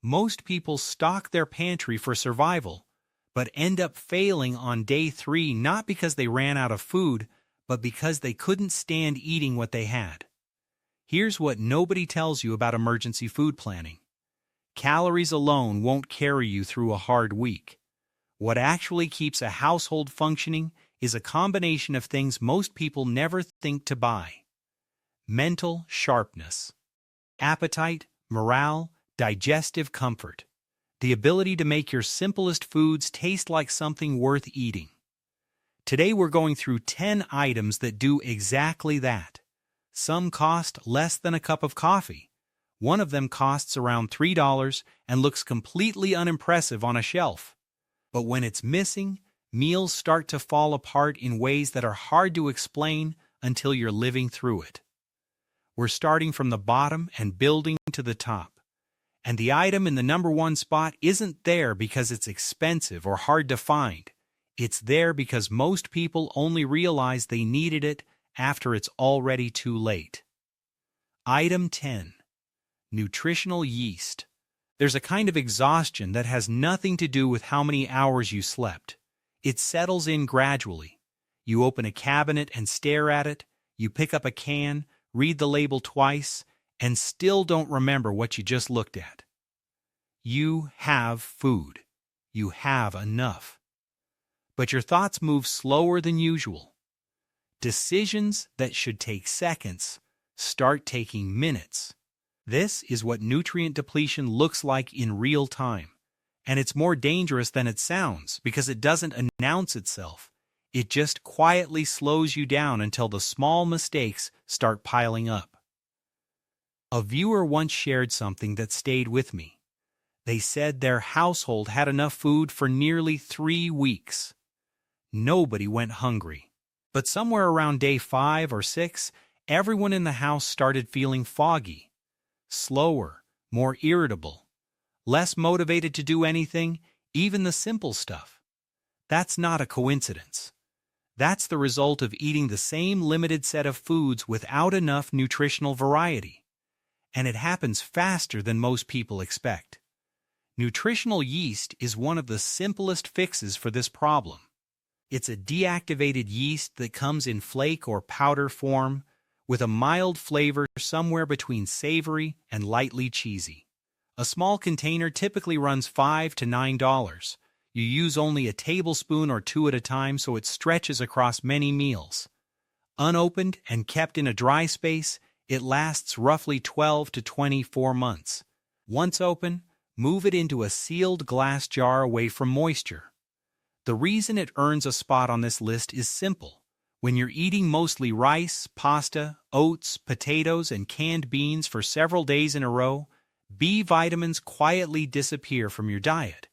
Most people stock their pantry for survival, but end up failing on day 3 not because they ran out of food, but because they couldn't stand eating what they had. Here's what nobody tells you about emergency food planning. Calories alone won't carry you through a hard week. What actually keeps a household functioning is a combination of things most people never think to buy. Mental sharpness, appetite, morale, digestive comfort, the ability to make your simplest foods taste like something worth eating. Today we're going through 10 items that do exactly that. Some cost less than a cup of coffee. One of them costs around $3 and looks completely unimpressive on a shelf. But when it's missing, meals start to fall apart in ways that are hard to explain until you're living through it. We're starting from the bottom and building to the top. And the item in the number 1 spot isn't there because it's expensive or hard to find. It's there because most people only realize they needed it after it's already too late. Item 10. Nutritional yeast. There's a kind of exhaustion that has nothing to do with how many hours you slept. It settles in gradually. You open a cabinet and stare at it, you pick up a can, read the label twice, and still don't remember what you just looked at. You have food. You have enough. But your thoughts move slower than usual. Decisions that should take seconds start taking minutes. This is what nutrient depletion looks like in real time. And it's more dangerous than it sounds because it doesn't announce itself. It just quietly slows you down until the small mistakes start piling up. A viewer once shared something that stayed with me. They said their household had enough food for nearly 3 weeks. Nobody went hungry. But somewhere around day 5 or 6, everyone in the house started feeling foggy, slower, more irritable, less motivated to do anything, even the simple stuff. That's not a coincidence. That's the result of eating the same limited set of foods without enough nutritional variety. And it happens faster than most people expect. Nutritional yeast is one of the simplest fixes for this problem. It's a deactivated yeast that comes in flake or powder form with a mild flavor somewhere between savory and lightly cheesy. A small container typically runs $5 to $9. You use only a tablespoon or 2 at a time so it stretches across many meals. Unopened and kept in a dry space, it lasts roughly 12 to 24 months. Once open, move it into a sealed glass jar away from moisture. The reason it earns a spot on this list is simple. When you're eating mostly rice, pasta, oats, potatoes, and canned beans for several days in a row, B vitamins quietly disappear from your diet.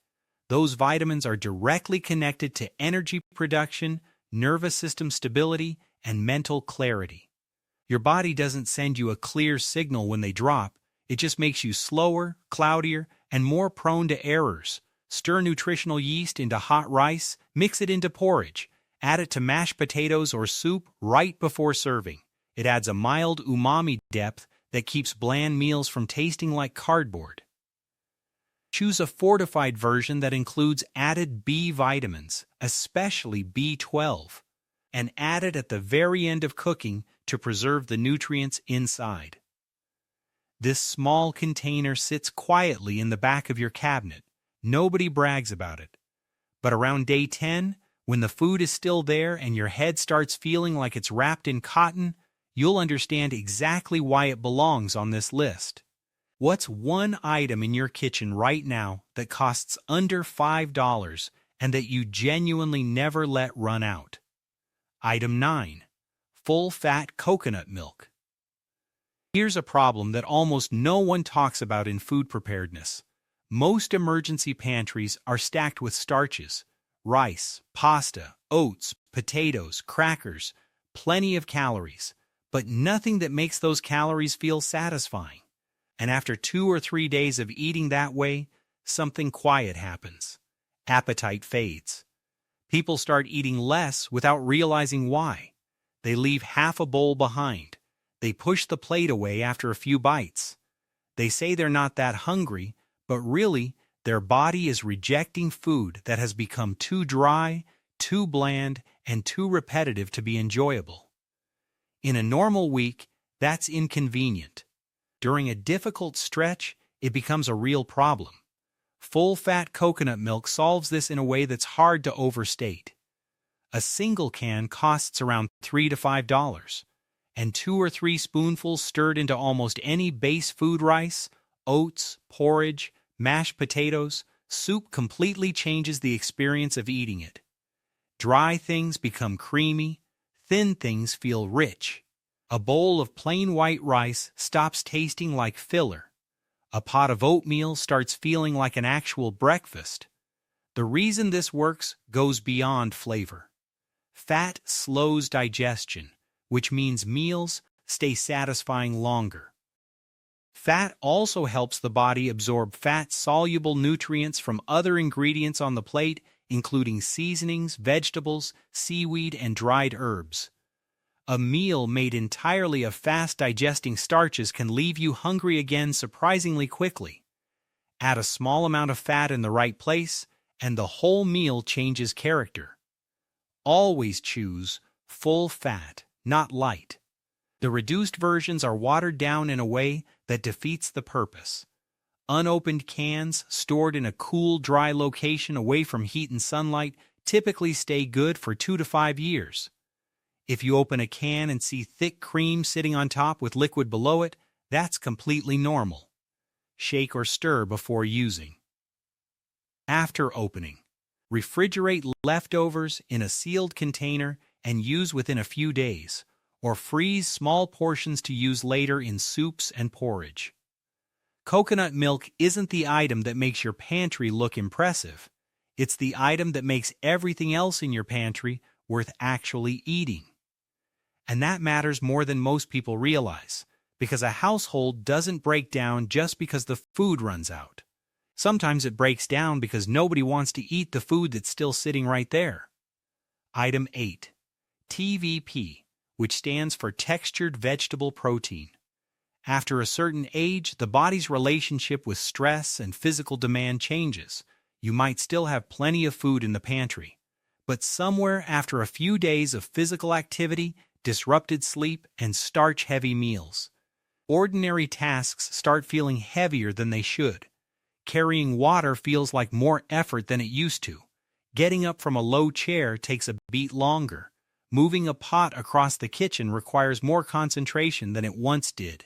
Those vitamins are directly connected to energy production, nervous system stability, and mental clarity. Your body doesn't send you a clear signal when they drop, it just makes you slower, cloudier, and more prone to errors. Stir nutritional yeast into hot rice, mix it into porridge, add it to mashed potatoes or soup right before serving. It adds a mild umami depth that keeps bland meals from tasting like cardboard. Choose a fortified version that includes added B vitamins, especially B12, and add it at the very end of cooking to preserve the nutrients inside. This small container sits quietly in the back of your cabinet. Nobody brags about it. But around day 10, when the food is still there and your head starts feeling like it's wrapped in cotton, you'll understand exactly why it belongs on this list. What's one item in your kitchen right now that costs under $5 and that you genuinely never let run out? Item 9. Full-fat coconut milk. Here's a problem that almost no one talks about in food preparedness. Most emergency pantries are stacked with starches, rice, pasta, oats, potatoes, crackers, plenty of calories, but nothing that makes those calories feel satisfying. And after 2 or 3 days of eating that way, something quiet happens. Appetite fades. People start eating less without realizing why. They leave half a bowl behind. They push the plate away after a few bites. They say they're not that hungry, But really, their body is rejecting food that has become too dry, too bland, and too repetitive to be enjoyable. In a normal week, that's inconvenient. During a difficult stretch, it becomes a real problem. Full-fat coconut milk solves this in a way that's hard to overstate. A single can costs around $3 to $5, and 2 or 3 spoonfuls stirred into almost any base food rice, oats, porridge, mashed potatoes, soup completely changes the experience of eating it. Dry things become creamy, thin things feel rich. A bowl of plain white rice stops tasting like filler. A pot of oatmeal starts feeling like an actual breakfast. The reason this works goes beyond flavor. Fat slows digestion, which means meals stay satisfying longer. Fat also helps the body absorb fat-soluble nutrients from other ingredients on the plate, including seasonings, vegetables, seaweed, and dried herbs. A meal made entirely of fast-digesting starches can leave you hungry again surprisingly quickly. Add a small amount of fat in the right place, and the whole meal changes character. Always choose full fat, not light. The reduced versions are watered down in a way that defeats the purpose. Unopened cans stored in a cool, dry location away from heat and sunlight typically stay good for 2 to 5 years. If you open a can and see thick cream sitting on top with liquid below it, that's completely normal. Shake or stir before using. After opening, refrigerate leftovers in a sealed container and use within a few days, or freeze small portions to use later in soups and porridge. Coconut milk isn't the item that makes your pantry look impressive. It's the item that makes everything else in your pantry worth actually eating. And that matters more than most people realize, because a household doesn't break down just because the food runs out. Sometimes it breaks down because nobody wants to eat the food that's still sitting right there. Item 8. TVP, which stands for Textured Vegetable Protein. After a certain age, the body's relationship with stress and physical demand changes. You might still have plenty of food in the pantry, but somewhere after a few days of physical activity, disrupted sleep, and starch-heavy meals, ordinary tasks start feeling heavier than they should. Carrying water feels like more effort than it used to. Getting up from a low chair takes a beat longer. Moving a pot across the kitchen requires more concentration than it once did.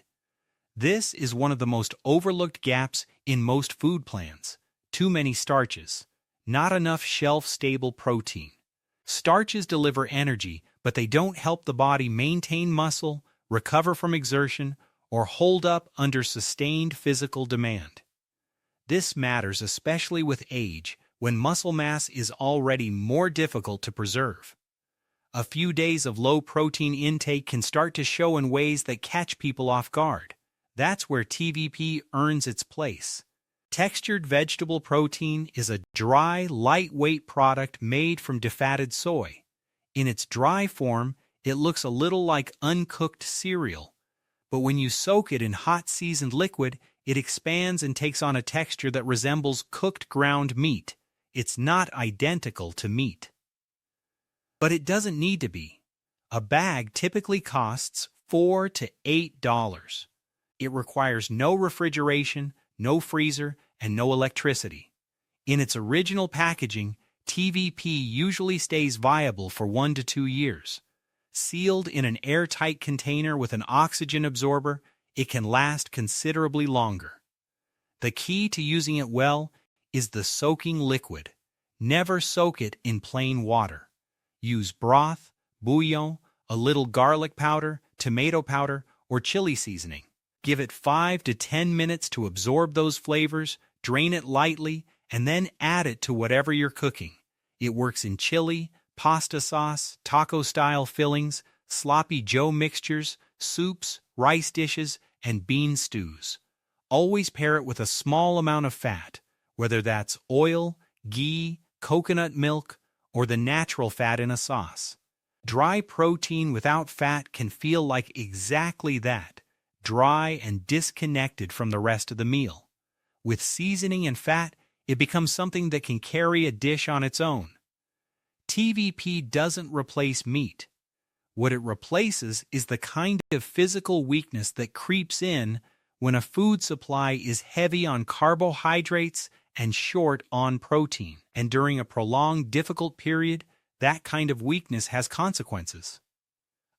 This is one of the most overlooked gaps in most food plans. Too many starches. Not enough shelf-stable protein. Starches deliver energy, but they don't help the body maintain muscle, recover from exertion, or hold up under sustained physical demand. This matters especially with age, when muscle mass is already more difficult to preserve. A few days of low protein intake can start to show in ways that catch people off guard. That's where TVP earns its place. Textured vegetable protein is a dry, lightweight product made from defatted soy. In its dry form, it looks a little like uncooked cereal. But when you soak it in hot seasoned liquid, it expands and takes on a texture that resembles cooked ground meat. It's not identical to meat. But it doesn't need to be. A bag typically costs $4 to $8. It requires no refrigeration, no freezer, and no electricity. In its original packaging, TVP usually stays viable for 1 to 2 years. Sealed in an airtight container with an oxygen absorber, it can last considerably longer. The key to using it well is the soaking liquid. Never soak it in plain water. Use broth, bouillon, a little garlic powder, tomato powder, or chili seasoning. Give it 5 to 10 minutes to absorb those flavors, drain it lightly, and then add it to whatever you're cooking. It works in chili, pasta sauce, taco-style fillings, sloppy Joe mixtures, soups, rice dishes, and bean stews. Always pair it with a small amount of fat, whether that's oil, ghee, coconut milk, or the natural fat in a sauce. Dry protein without fat can feel like exactly that, dry and disconnected from the rest of the meal. With seasoning and fat, it becomes something that can carry a dish on its own. TVP doesn't replace meat. What it replaces is the kind of physical weakness that creeps in when a food supply is heavy on carbohydrates and short on protein. And during a prolonged, difficult period, that kind of weakness has consequences.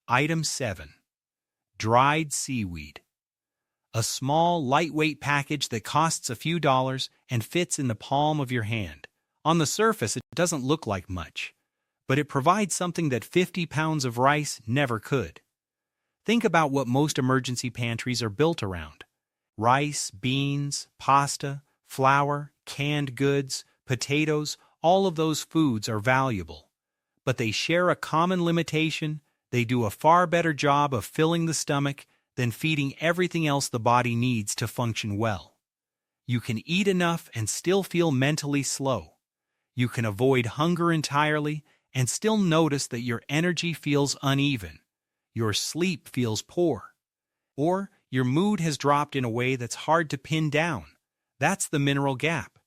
Item 7. Dried seaweed. A small, lightweight package that costs a few dollars and fits in the palm of your hand. On the surface, it doesn't look like much, but it provides something that 50 pounds of rice never could. Think about what most emergency pantries are built around. Rice, beans, pasta, flour, canned goods, potatoes, all of those foods are valuable. But they share a common limitation: they do a far better job of filling the stomach than feeding everything else the body needs to function well. You can eat enough and still feel mentally slow. You can avoid hunger entirely and still notice that your energy feels uneven, your sleep feels poor, or your mood has dropped in a way that's hard to pin down. That's the mineral gap.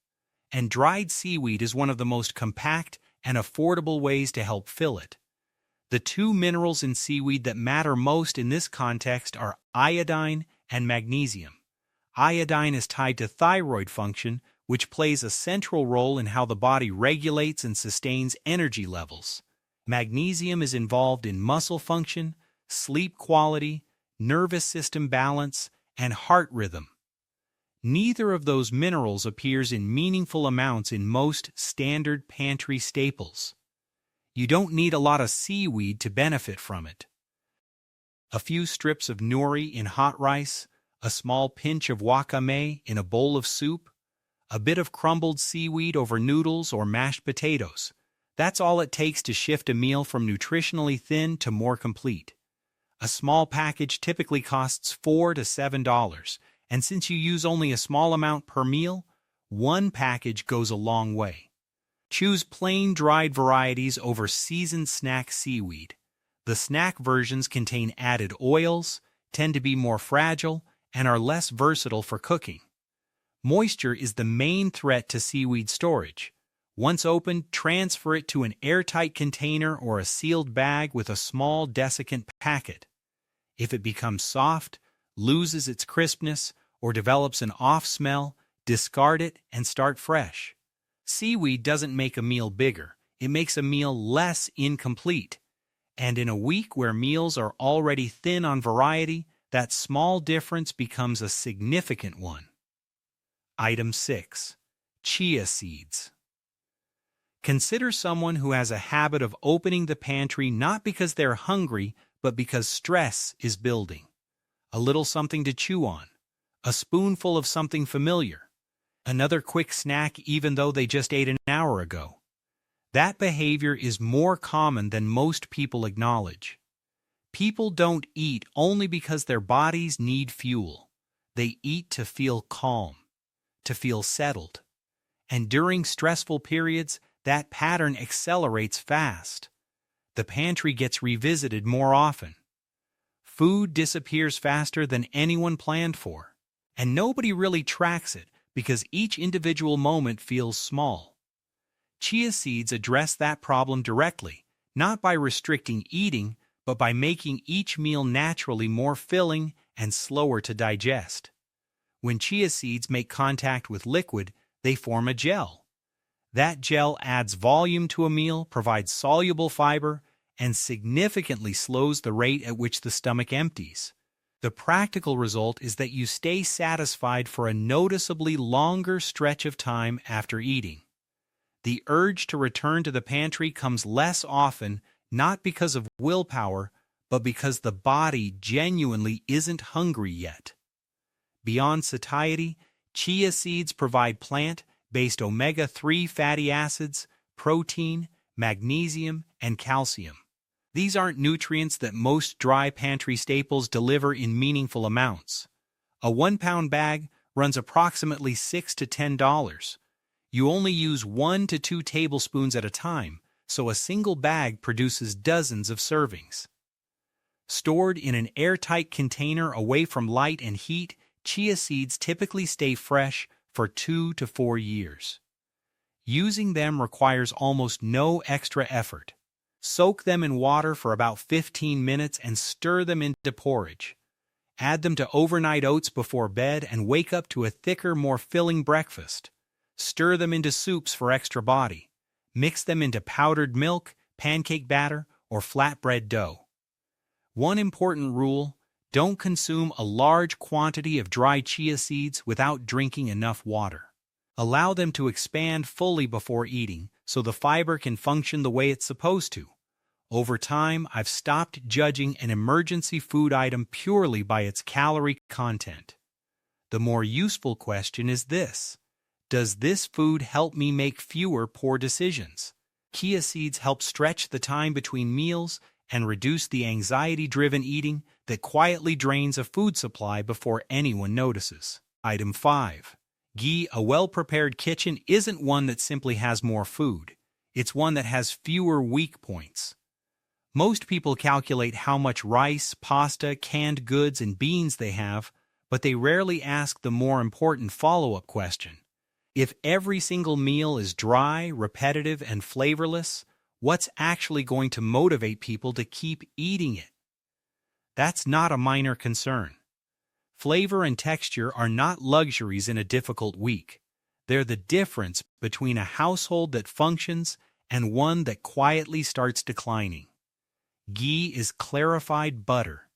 And dried seaweed is one of the most compact and affordable ways to help fill it. The two minerals in seaweed that matter most in this context are iodine and magnesium. Iodine is tied to thyroid function, which plays a central role in how the body regulates and sustains energy levels. Magnesium is involved in muscle function, sleep quality, nervous system balance, and heart rhythm. Neither of those minerals appears in meaningful amounts in most standard pantry staples. You don't need a lot of seaweed to benefit from it. A few strips of nori in hot rice, a small pinch of wakame in a bowl of soup, a bit of crumbled seaweed over noodles or mashed potatoes. That's all it takes to shift a meal from nutritionally thin to more complete. A small package typically costs $4 to $7, and since you use only a small amount per meal, one package goes a long way. Choose plain dried varieties over seasoned snack seaweed. The snack versions contain added oils, tend to be more fragile, and are less versatile for cooking. Moisture is the main threat to seaweed storage. Once opened, transfer it to an airtight container or a sealed bag with a small desiccant packet. If it becomes soft, loses its crispness, or develops an off smell, discard it and start fresh. Seaweed doesn't make a meal bigger, it makes a meal less incomplete. And in a week where meals are already thin on variety, that small difference becomes a significant one. Item 6. Chia seeds. Consider someone who has a habit of opening the pantry not because they're hungry, but because stress is building. A little something to chew on, a spoonful of something familiar, another quick snack even though they just ate an hour ago. That behavior is more common than most people acknowledge. People don't eat only because their bodies need fuel. They eat to feel calm, to feel settled. And during stressful periods, that pattern accelerates fast. The pantry gets revisited more often. Food disappears faster than anyone planned for, and nobody really tracks it because each individual moment feels small. Chia seeds address that problem directly, not by restricting eating, but by making each meal naturally more filling and slower to digest. When chia seeds make contact with liquid, they form a gel. That gel adds volume to a meal, provides soluble fiber, and significantly slows the rate at which the stomach empties. The practical result is that you stay satisfied for a noticeably longer stretch of time after eating. The urge to return to the pantry comes less often, not because of willpower, but because the body genuinely isn't hungry yet. Beyond satiety, chia seeds provide plant-based omega-3 fatty acids, protein, magnesium, and calcium. These aren't nutrients that most dry pantry staples deliver in meaningful amounts. A 1-pound bag runs approximately $6 to $10. You only use 1 to 2 tablespoons at a time, so a single bag produces dozens of servings. Stored in an airtight container away from light and heat, chia seeds typically stay fresh for 2 to 4 years. Using them requires almost no extra effort. Soak them in water for about 15 minutes and stir them into porridge. Add them to overnight oats before bed and wake up to a thicker, more filling breakfast. Stir them into soups for extra body. Mix them into powdered milk, pancake batter, or flatbread dough. One important rule: don't consume a large quantity of dry chia seeds without drinking enough water. Allow them to expand fully before eating so the fiber can function the way it's supposed to. Over time, I've stopped judging an emergency food item purely by its calorie content. The more useful question is this: does this food help me make fewer poor decisions? Chia seeds help stretch the time between meals and reduce the anxiety-driven eating that quietly drains a food supply before anyone notices. Item 5. Ghee. A well-prepared kitchen isn't one that simply has more food. It's one that has fewer weak points. Most people calculate how much rice, pasta, canned goods, and beans they have, but they rarely ask the more important follow-up question. If every single meal is dry, repetitive, and flavorless, what's actually going to motivate people to keep eating it? That's not a minor concern. Flavor and texture are not luxuries in a difficult week. They're the difference between a household that functions and one that quietly starts declining. Ghee is clarified butter.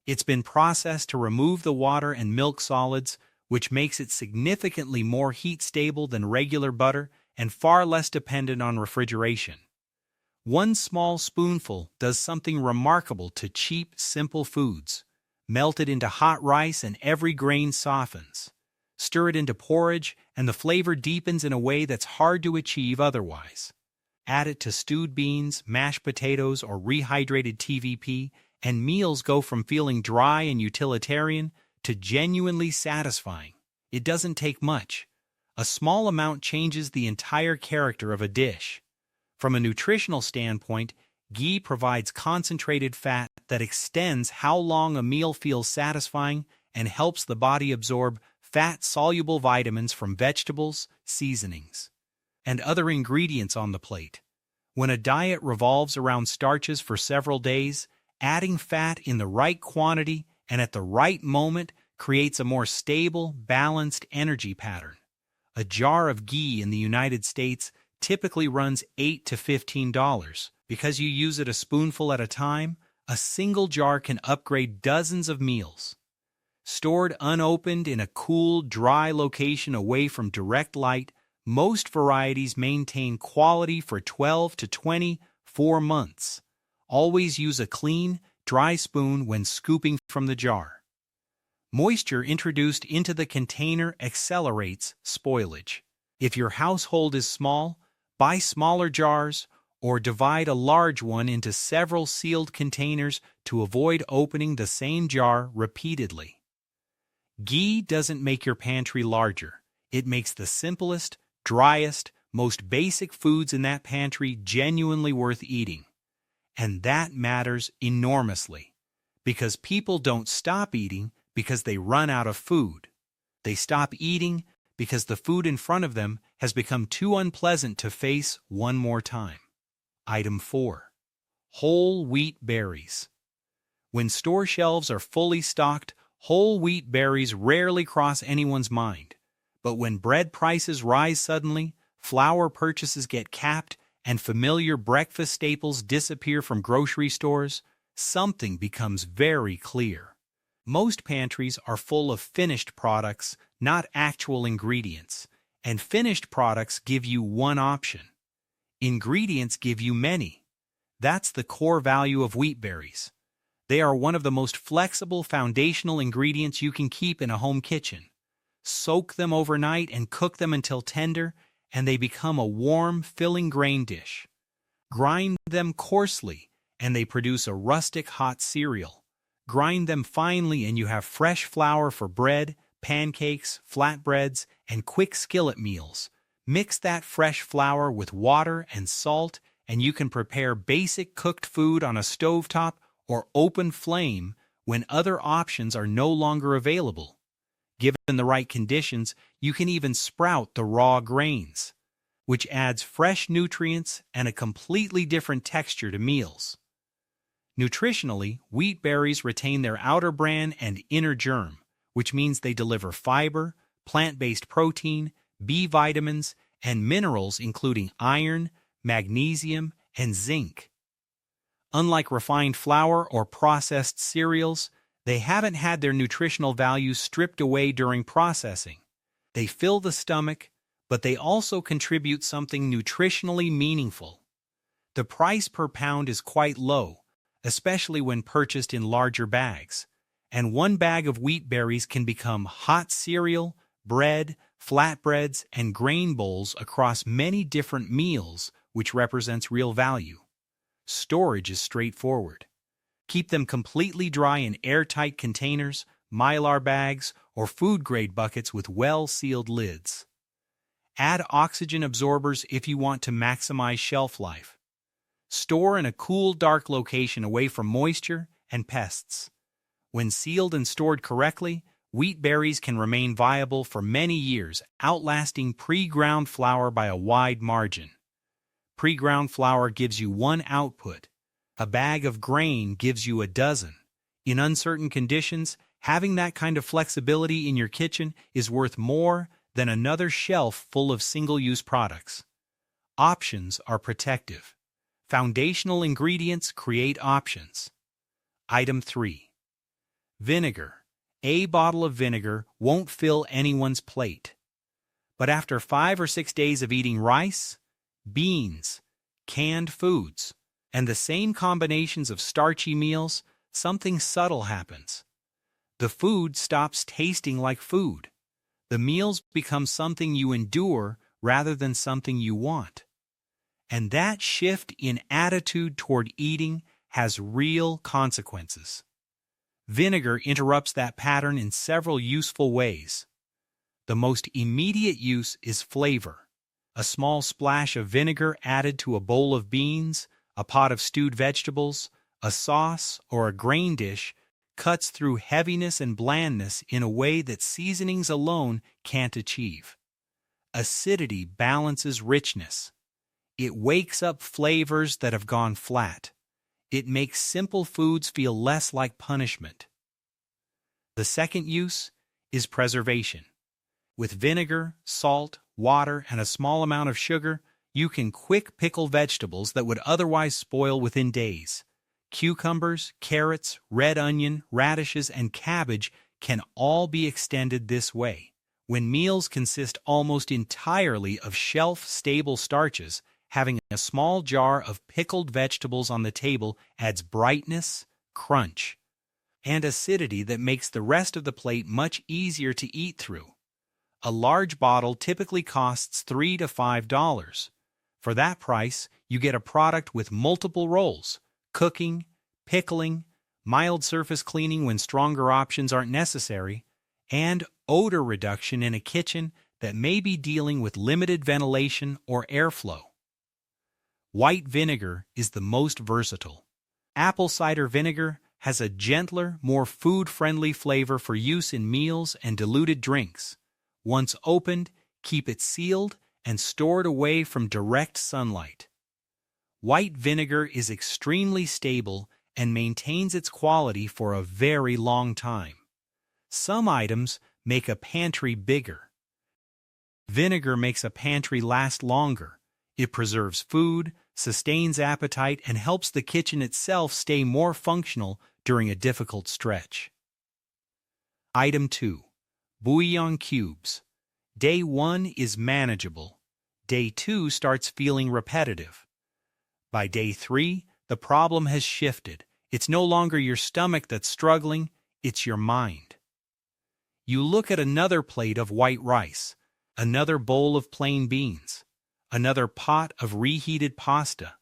It's been processed to remove the water and milk solids, which makes it significantly more heat-stable than regular butter and far less dependent on refrigeration. One small spoonful does something remarkable to cheap, simple foods. Melt it into hot rice and every grain softens. Stir it into porridge and the flavor deepens in a way that's hard to achieve otherwise. Add it to stewed beans, mashed potatoes, or rehydrated TVP, and meals go from feeling dry and utilitarian to genuinely satisfying. It doesn't take much. A small amount changes the entire character of a dish. From a nutritional standpoint, ghee provides concentrated fat that extends how long a meal feels satisfying and helps the body absorb fat-soluble vitamins from vegetables, seasonings, and other ingredients on the plate. When a diet revolves around starches for several days, adding fat in the right quantity and at the right moment creates a more stable, balanced energy pattern. A jar of ghee in the United States typically runs $8 to $15. Because you use it a spoonful at a time, a single jar can upgrade dozens of meals. Stored unopened in a cool, dry location away from direct light, most varieties maintain quality for 12 to 24 months. Always use a clean, dry spoon when scooping from the jar. Moisture introduced into the container accelerates spoilage. If your household is small, buy smaller jars or divide a large one into several sealed containers to avoid opening the same jar repeatedly. Ghee doesn't make your pantry larger. It makes the simplest, driest, most basic foods in that pantry genuinely worth eating. And that matters enormously, because people don't stop eating because they run out of food. They stop eating because the food in front of them has become too unpleasant to face one more time. Item 4. Whole wheat berries. When store shelves are fully stocked, whole wheat berries rarely cross anyone's mind. But when bread prices rise suddenly, flour purchases get capped, and familiar breakfast staples disappear from grocery stores, something becomes very clear. Most pantries are full of finished products, not actual ingredients, and finished products give you one option. Ingredients give you many. That's the core value of wheat berries. They are one of the most flexible foundational ingredients you can keep in a home kitchen. Soak them overnight and cook them until tender, and they become a warm, filling grain dish. Grind them coarsely, and they produce a rustic hot cereal. Grind them finely and you have fresh flour for bread, pancakes, flatbreads, and quick skillet meals. Mix that fresh flour with water and salt, and you can prepare basic cooked food on a stovetop or open flame when other options are no longer available. Given the right conditions, you can even sprout the raw grains, which adds fresh nutrients and a completely different texture to meals. Nutritionally, wheat berries retain their outer bran and inner germ, which means they deliver fiber, plant-based protein, B vitamins, and minerals including iron, magnesium, and zinc. Unlike refined flour or processed cereals, they haven't had their nutritional values stripped away during processing. They fill the stomach, but they also contribute something nutritionally meaningful. The price per pound is quite low, especially when purchased in larger bags, and one bag of wheat berries can become hot cereal, bread, flatbreads, and grain bowls across many different meals, which represents real value. Storage is straightforward. Keep them completely dry in airtight containers, mylar bags, or food-grade buckets with well-sealed lids. Add oxygen absorbers if you want to maximize shelf life. Store in a cool, dark location away from moisture and pests. When sealed and stored correctly, wheat berries can remain viable for many years, outlasting pre-ground flour by a wide margin. Pre-ground flour gives you one output. A bag of grain gives you a dozen. In uncertain conditions, having that kind of flexibility in your kitchen is worth more than another shelf full of single-use products. Options are protective. Foundational ingredients create options. Item 3. Vinegar. A bottle of vinegar won't fill anyone's plate. But after 5 or 6 days of eating rice, beans, canned foods, and the same combinations of starchy meals, something subtle happens. The food stops tasting like food. The meals become something you endure rather than something you want. And that shift in attitude toward eating has real consequences. Vinegar interrupts that pattern in several useful ways. The most immediate use is flavor. A small splash of vinegar added to a bowl of beans, a pot of stewed vegetables, a sauce, or a grain dish cuts through heaviness and blandness in a way that seasonings alone can't achieve. Acidity balances richness. It wakes up flavors that have gone flat. It makes simple foods feel less like punishment. The second use is preservation. With vinegar, salt, water, and a small amount of sugar, you can quick pickle vegetables that would otherwise spoil within days. Cucumbers, carrots, red onion, radishes, and cabbage can all be extended this way. When meals consist almost entirely of shelf-stable starches, having a small jar of pickled vegetables on the table adds brightness, crunch, and acidity that makes the rest of the plate much easier to eat through. A large bottle typically costs $3 to $5. For that price, you get a product with multiple roles: cooking, pickling, mild surface cleaning when stronger options aren't necessary, and odor reduction in a kitchen that may be dealing with limited ventilation or airflow. White vinegar is the most versatile. Apple cider vinegar has a gentler, more food-friendly flavor for use in meals and diluted drinks. Once opened, keep it sealed and stored away from direct sunlight. White vinegar is extremely stable and maintains its quality for a very long time. Some items make a pantry bigger. Vinegar makes a pantry last longer. It preserves food, sustains appetite, and helps the kitchen itself stay more functional during a difficult stretch. Item 2. Bouillon cubes. Day 1 is manageable. Day 2 starts feeling repetitive. By day 3, the problem has shifted. It's no longer your stomach that's struggling, it's your mind. You look at another plate of white rice, another bowl of plain beans, another pot of reheated pasta,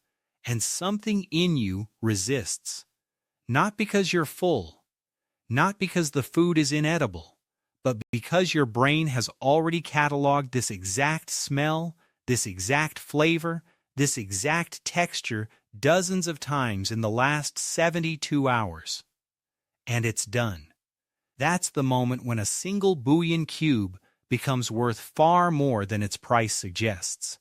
and something in you resists. Not because you're full, not because the food is inedible, but because your brain has already cataloged this exact smell, this exact flavor, this exact texture dozens of times in the last 72 hours. And it's done. That's the moment when a single bouillon cube becomes worth far more than its price suggests.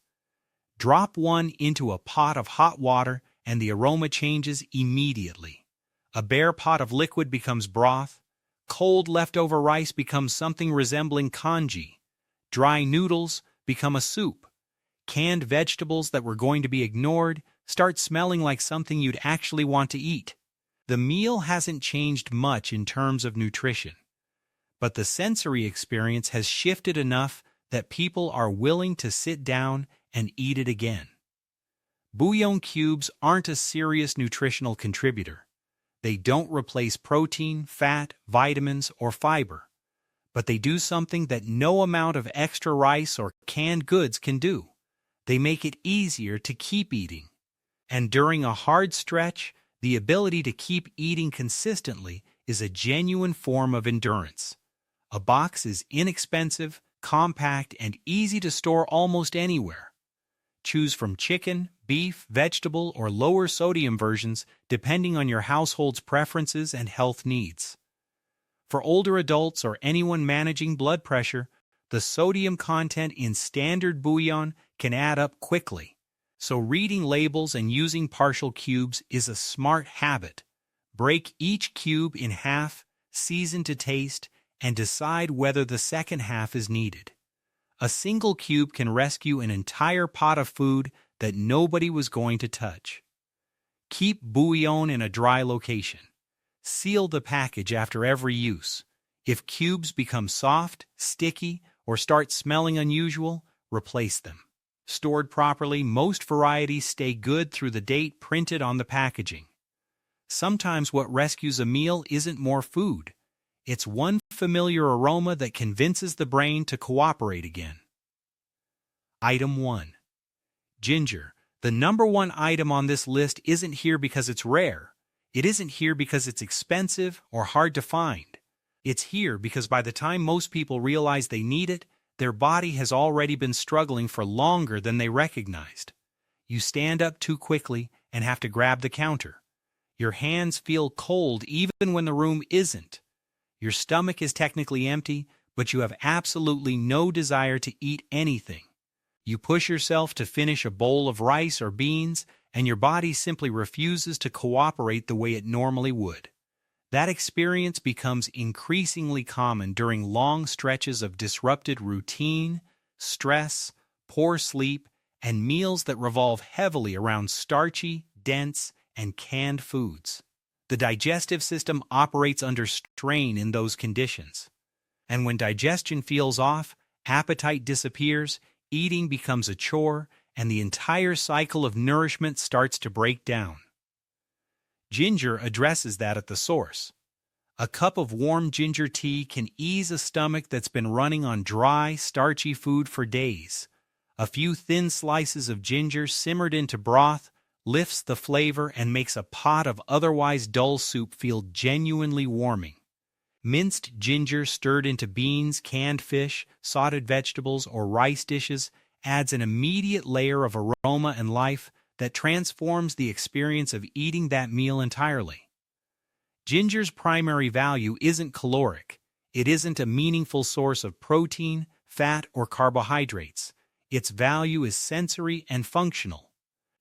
Drop one into a pot of hot water and the aroma changes immediately. A bare pot of liquid becomes broth, cold leftover rice becomes something resembling congee, dry noodles become a soup, canned vegetables that were going to be ignored start smelling like something you'd actually want to eat. The meal hasn't changed much in terms of nutrition, but the sensory experience has shifted enough that people are willing to sit down and eat it again. Bouillon cubes aren't a serious nutritional contributor. They don't replace protein, fat, vitamins, or fiber, but they do something that no amount of extra rice or canned goods can do. They make it easier to keep eating. And during a hard stretch, the ability to keep eating consistently is a genuine form of endurance. A box is inexpensive, compact, and easy to store almost anywhere. Choose from chicken, beef, vegetable, or lower sodium versions depending on your household's preferences and health needs. For older adults or anyone managing blood pressure, the sodium content in standard bouillon can add up quickly. So reading labels and using partial cubes is a smart habit. Break each cube in half, season to taste, and decide whether the second half is needed. A single cube can rescue an entire pot of food that nobody was going to touch. Keep bouillon in a dry location. Seal the package after every use. If cubes become soft, sticky, or start smelling unusual, replace them. Stored properly, most varieties stay good through the date printed on the packaging. Sometimes what rescues a meal isn't more food. It's one familiar aroma that convinces the brain to cooperate again. Item 1. Ginger. The number one item on this list isn't here because it's rare. It isn't here because it's expensive or hard to find. It's here because by the time most people realize they need it, their body has already been struggling for longer than they recognized. You stand up too quickly and have to grab the counter. Your hands feel cold even when the room isn't. Your stomach is technically empty, but you have absolutely no desire to eat anything. You push yourself to finish a bowl of rice or beans, and your body simply refuses to cooperate the way it normally would. That experience becomes increasingly common during long stretches of disrupted routine, stress, poor sleep, and meals that revolve heavily around starchy, dense, and canned foods. The digestive system operates under strain in those conditions. And when digestion feels off, appetite disappears, eating becomes a chore, and the entire cycle of nourishment starts to break down. Ginger addresses that at the source. A cup of warm ginger tea can ease a stomach that's been running on dry, starchy food for days. A few thin slices of ginger simmered into broth lifts the flavor and makes a pot of otherwise dull soup feel genuinely warming. Minced ginger stirred into beans, canned fish, sautéed vegetables, or rice dishes adds an immediate layer of aroma and life that transforms the experience of eating that meal entirely. Ginger's primary value isn't caloric. It isn't a meaningful source of protein, fat, or carbohydrates. Its value is sensory and functional.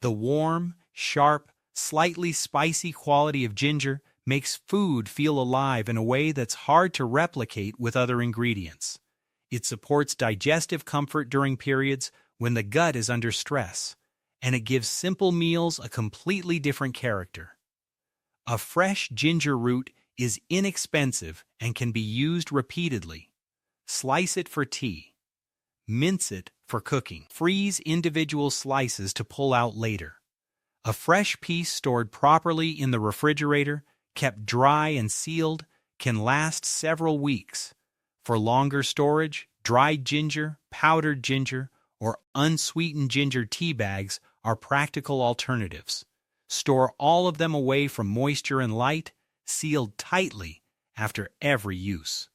The warm, sharp, slightly spicy quality of ginger makes food feel alive in a way that's hard to replicate with other ingredients. It supports digestive comfort during periods when the gut is under stress, and it gives simple meals a completely different character. A fresh ginger root is inexpensive and can be used repeatedly. Slice it for tea. Mince it for cooking. Freeze individual slices to pull out later. A fresh piece stored properly in the refrigerator, kept dry and sealed, can last several weeks. For longer storage, dried ginger, powdered ginger, or unsweetened ginger tea bags are practical alternatives. Store all of them away from moisture and light, sealed tightly after every use.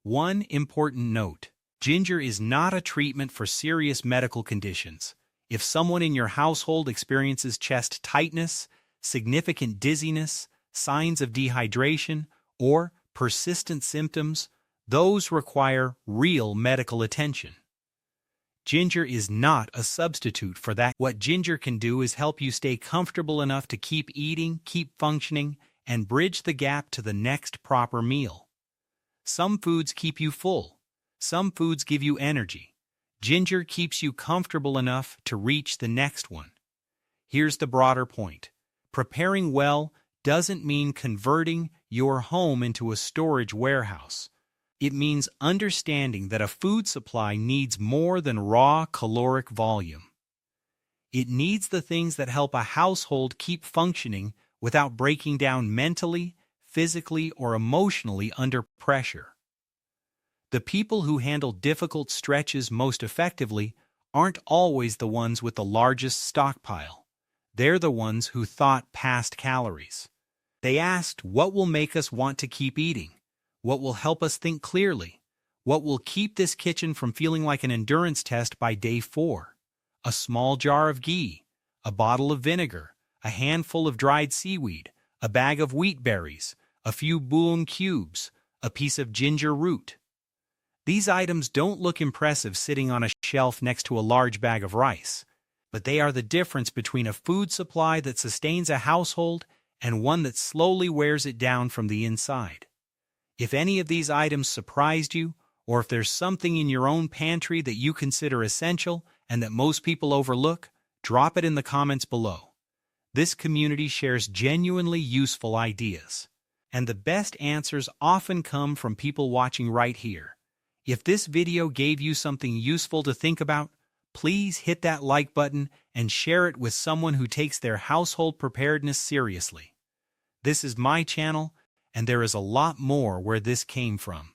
One important note: ginger is not a treatment for serious medical conditions. If someone in your household experiences chest tightness, significant dizziness, signs of dehydration, or persistent symptoms, those require real medical attention. Ginger is not a substitute for that. What ginger can do is help you stay comfortable enough to keep eating, keep functioning, and bridge the gap to the next proper meal. Some foods keep you full. Some foods give you energy. Ginger keeps you comfortable enough to reach the next one. Here's the broader point. Preparing well doesn't mean converting your home into a storage warehouse. It means understanding that a food supply needs more than raw caloric volume. It needs the things that help a household keep functioning without breaking down mentally, physically, or emotionally under pressure. The people who handle difficult stretches most effectively aren't always the ones with the largest stockpile. They're the ones who thought past calories. They asked, what will make us want to keep eating? What will help us think clearly? What will keep this kitchen from feeling like an endurance test by day 4? A small jar of ghee, a bottle of vinegar, a handful of dried seaweed, a bag of wheat berries, a few bouillon cubes, a piece of ginger root. These items don't look impressive sitting on a shelf next to a large bag of rice, but they are the difference between a food supply that sustains a household and one that slowly wears it down from the inside. If any of these items surprised you, or if there's something in your own pantry that you consider essential and that most people overlook, drop it in the comments below. This community shares genuinely useful ideas, and the best answers often come from people watching right here. If this video gave you something useful to think about, please hit that like button and share it with someone who takes their household preparedness seriously. This is my channel, and there is a lot more where this came from.